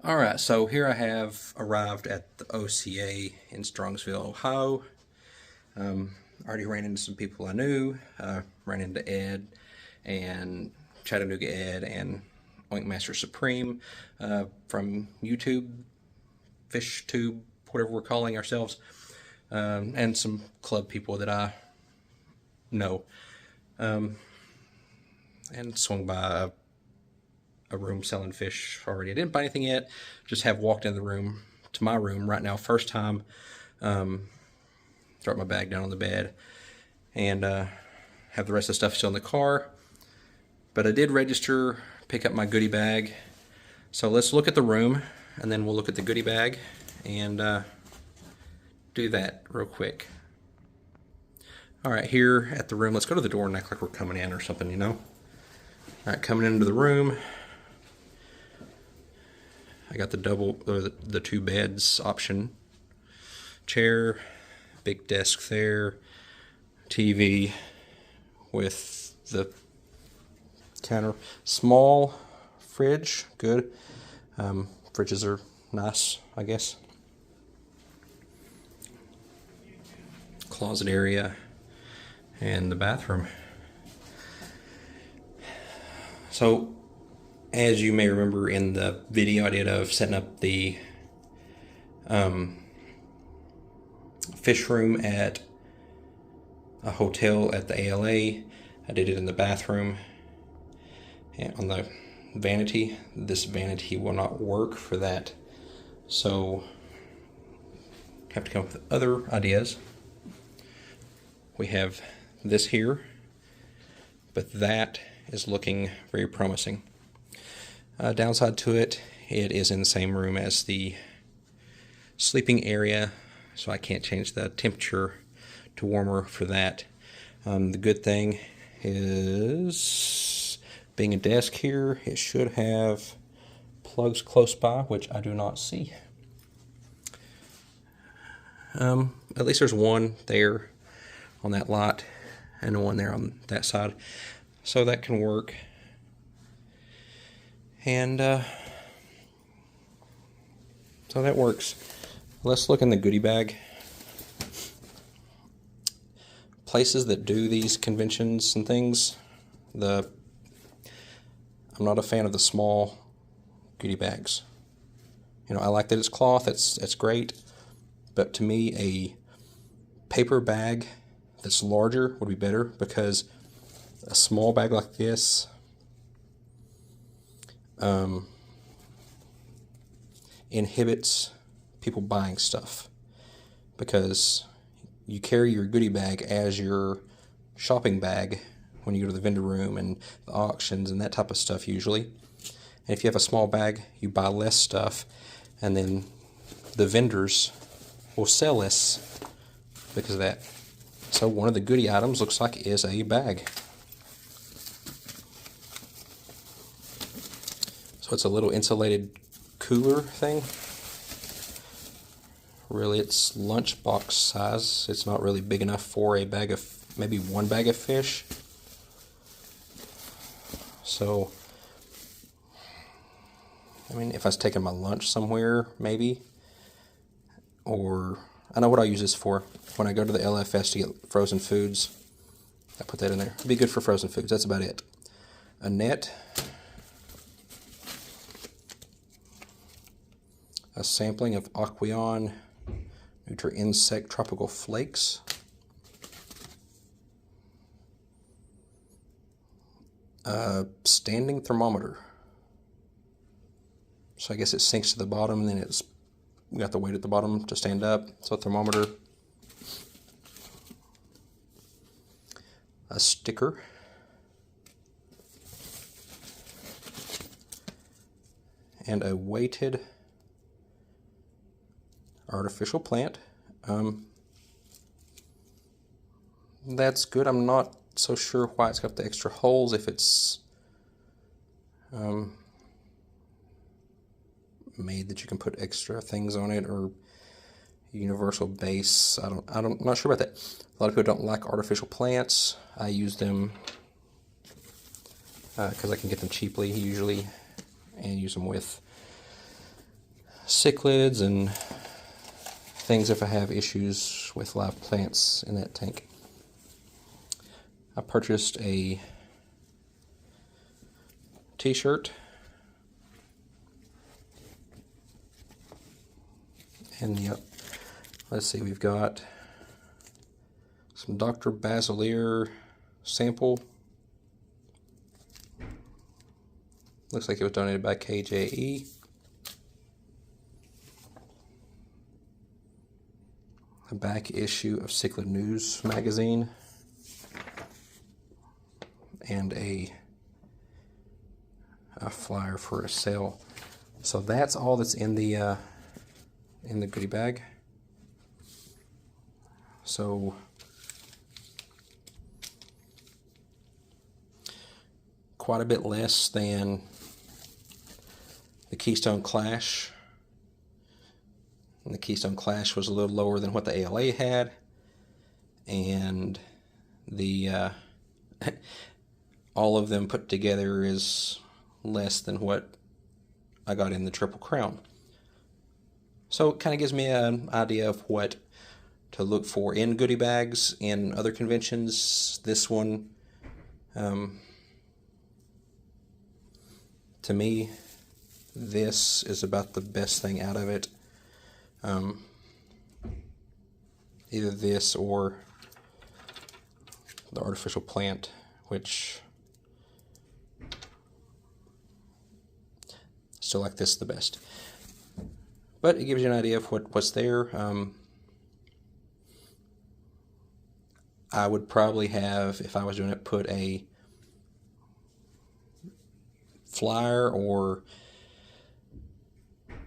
Alright, so here I have arrived at the OCA in Strongsville, Ohio. Already ran into some people I knew, ran into Ed and Chattanooga Ed and Oinkmaster Supreme from YouTube, Fish Tube, whatever we're calling ourselves, and some club people that I know. And swung by a room selling fish already. I didn't buy anything yet, just have walked into the room, to my room right now, first time. Drop my bag down on the bed and have the rest of the stuff still in the car. But I did register, pick up my goodie bag. So let's look at the room and then we'll look at the goodie bag and do that real quick. All right, here at the room, let's go to the door and act like we're coming in or something, you know? All right, coming into the room. I got the two beds option. Chair, big desk there, TV with the counter. Small fridge, good. Fridges are nice, I guess. Closet area and the bathroom. So, as you may remember in the video I did of setting up the fish room at a hotel at the ALA, I did it in the bathroom and on the vanity. This vanity will not work for that, so have to come up with other ideas. We have this here, but that is looking very promising. Downside to it, it is in the same room as the sleeping area, so I can't change the temperature to warmer for that. The good thing is, being a desk here, it should have plugs close by, which I do not see. At least there's one there on that lot and one there on that side, so that can work. And so that works. Let's look in the goodie bag. Places that do these conventions and things, I'm not a fan of the small goodie bags. You know, I like that it's cloth, it's great, but to me a paper bag that's larger would be better, because a small bag like this inhibits people buying stuff, because you carry your goodie bag as your shopping bag when you go to the vendor room and the auctions and that type of stuff usually. And if you have a small bag, you buy less stuff, and then the vendors will sell less because of that. So one of the goodie items looks like is a bag. So it's a little insulated cooler thing. Really, it's lunchbox size. It's not really big enough for a bag of, maybe one bag of fish. So, I mean, if I was taking my lunch somewhere, maybe. Or, I know what I'll use this for. When I go to the LFS to get frozen foods, I put that in there. It'd be good for frozen foods. That's about it. A net. A sampling of Aqueon Nutra Insect Tropical Flakes. A standing thermometer. So I guess it sinks to the bottom, and then it's got the weight at the bottom to stand up. So a thermometer. A sticker. And a weighted artificial plant. That's good. I'm not so sure why it's got the extra holes, if it's made that you can put extra things on it, or universal base. I'm not sure about that. A lot of people don't like artificial plants. I use them because I can get them cheaply usually, and use them with cichlids and things if I have issues with live plants in that tank. I purchased a t-shirt and yep, let's see, we've got some Dr. Basilier sample. Looks like it was donated by KJE. A back issue of Cichlid News magazine. And a flyer for a sale. So that's all that's in the goodie bag. So quite a bit less than the Keystone Clash. And the Keystone Clash was a little lower than what the ALA had, and the all of them put together is less than what I got in the Triple Crown. So it kind of gives me an idea of what to look for in goodie bags in other conventions. This one, to me, this is about the best thing out of it. Either this or the artificial plant, which still like this the best. But it gives you an idea of what's there. I would probably have, if I was doing it, put a flyer or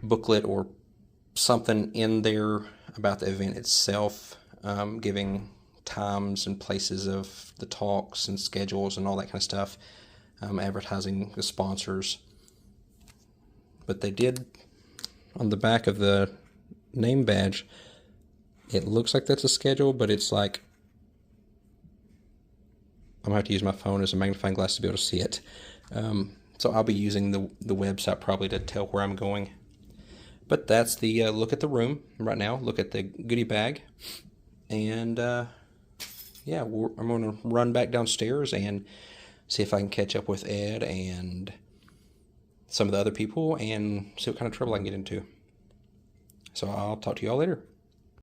booklet or something in there about the event itself, giving times and places of the talks and schedules and all that kind of stuff, advertising the sponsors. But they did, on the back of the name badge, it looks like that's a schedule, but it's like, I'm going to have to use my phone as a magnifying glass to be able to see it. So I'll be using the website probably to tell where I'm going. But that's the look at the room right now. Look at the goodie bag. And yeah, I'm going to run back downstairs and see if I can catch up with Ed and some of the other people and see what kind of trouble I can get into. So I'll talk to you all later.